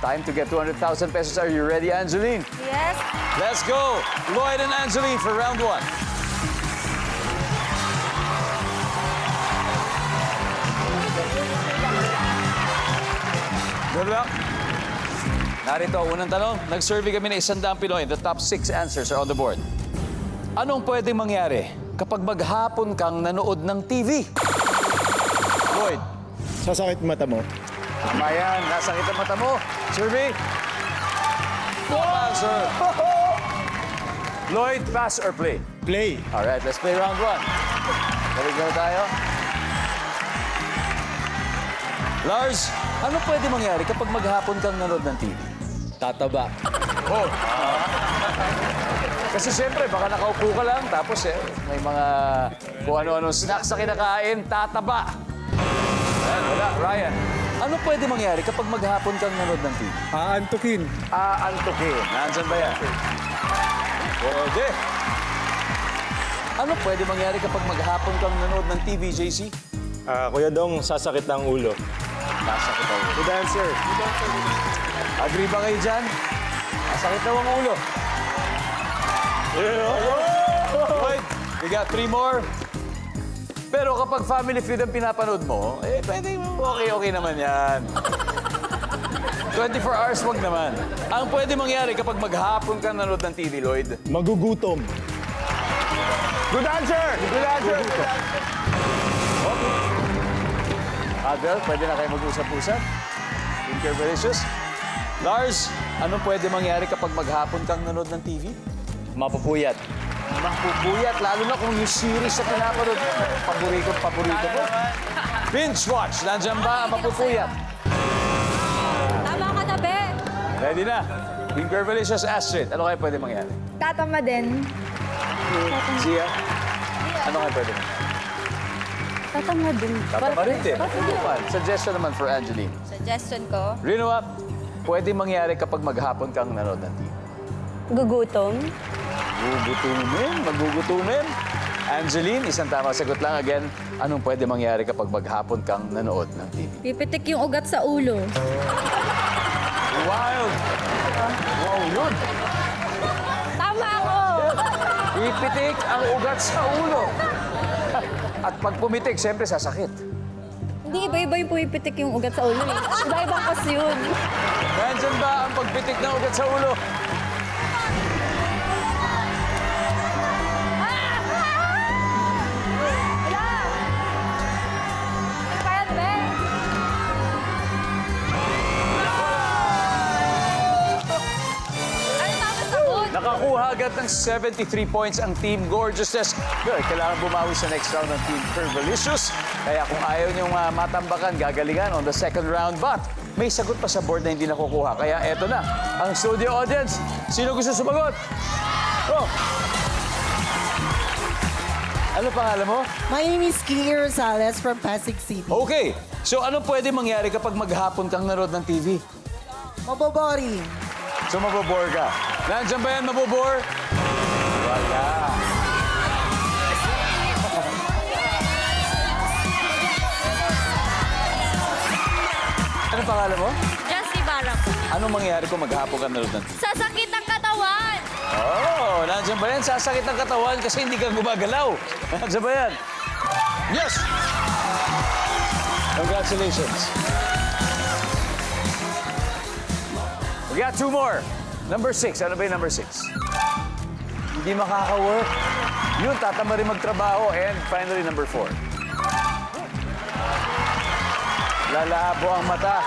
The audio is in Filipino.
Time to get 200,000 pesos. Are you ready, Angeline? Yes. Let's go. Lloyd and Angeline for round one. Good luck. Narito, unang tanong. Nag-survey kami ng 100 Pinoy. The top 6 answers are on the board. Anong pwedeng mangyari kapag maghapon kang nanood ng TV? Lloyd. Sasakit mata mo. Tama yan. Nasakit ang mata mo. Survey. Answer. Lloyd, pass or play? Play. All right, let's play round one. Balik na tayo. Lars, ano pwede mangyari kapag maghapon kang nanood ng TV? Tataba. Oh. Kasi siyempre, baka nakaupo ka lang, tapos may mga kung ano-anong snacks na kinakain, tataba. Ayan, wala. Ryan, ano pwede mangyari kapag maghapon kang nanood ng TV? Aantukin. Aantukin. Nandyan ba yan? Pwede. Ano pwede mangyari kapag maghapon kang nanood ng TV, JC? Kuya Dong, sasakit ang ulo. Nasakit ang ulo. Good answer. Agree ba kayo dyan? Nasakit daw ang ulo. Lloyd, we got 3 more. Pero kapag Family Feud ang pinapanood mo, pwede okay naman yan. 24 hours, wag naman. Ang pwede mangyari kapag maghapon ka nanood ng TV, Lloyd. Magugutom. Good answer! Good answer! Adel, pwede na kayo mag-usap-usap? Intervalicious. Lars, anong pwede mangyari kapag maghapon kang nanood ng TV? Mapupuyat. Mapupuyat, lalo na kung yung series na pinapanood mo. Paborito mo. Binge watch, nandiyan ba ang mapupuyat? Tama ka na, Be. Ready na. Intervalicious Astrid, ano kaya pwede mangyari? Tatama din. Zia, ano kaya pwede mangyari? Tatama din. Tatama rin din. Suggestion naman for Angeline. Suggestion ko, Rino up, pwede mangyari kapag maghapon kang nanood ng TV. gugutom. Magugutumin. Angeline, isang tamang sagot lang. Again, anong pwede mangyari kapag maghapon kang nanood ng TV? Pipitik yung ugat sa ulo. Wild! Wow, yun! Tama ako! Ipitik ang ugat sa ulo. At pag pumitik, siyempre sasakit. Hindi, iba-iba yung pumipitik yung ugat sa ulo. Iba-ibang kasi yun. Nandyan ba ang pagpitik ng ugat sa ulo? Kaya, Be. Ano tama sagot? Nakakuha agad ng 73 points ang Team Gorgeousness. Good, kailangan bumawi sa next round ng Team Curvilicious. Kaya kung ayaw niyong matambakan, gagalingan on the second round. But may sagot pa sa board na hindi nakukuha. Kaya eto na, ang studio audience. Sino gusto sumagot? Oh. Ano pangalan mo? My name is Kiki Rosales from Pasig City. Okay, so ano pwede mangyari kapag maghapon kang nanood ng TV? Mabobori. So mabobore ka. Nandiyan ba yan, mabobore? Wala. Anong pangalan mo? Jessie Barang. Anong mangyayari kung maghapon ka nanood ng TV? Sasakit ang katawan! Oh, nandiyan ba yan? Sasakit ang katawan kasi hindi ka gumagalaw. Nandiyan ba yan? Yes! Congratulations. We got 2 more. Number 6. Ano ba yung number 6? Hindi makaka-work. Yun, tatama rin magtrabaho. And finally, number 4. Lalabo ang mata.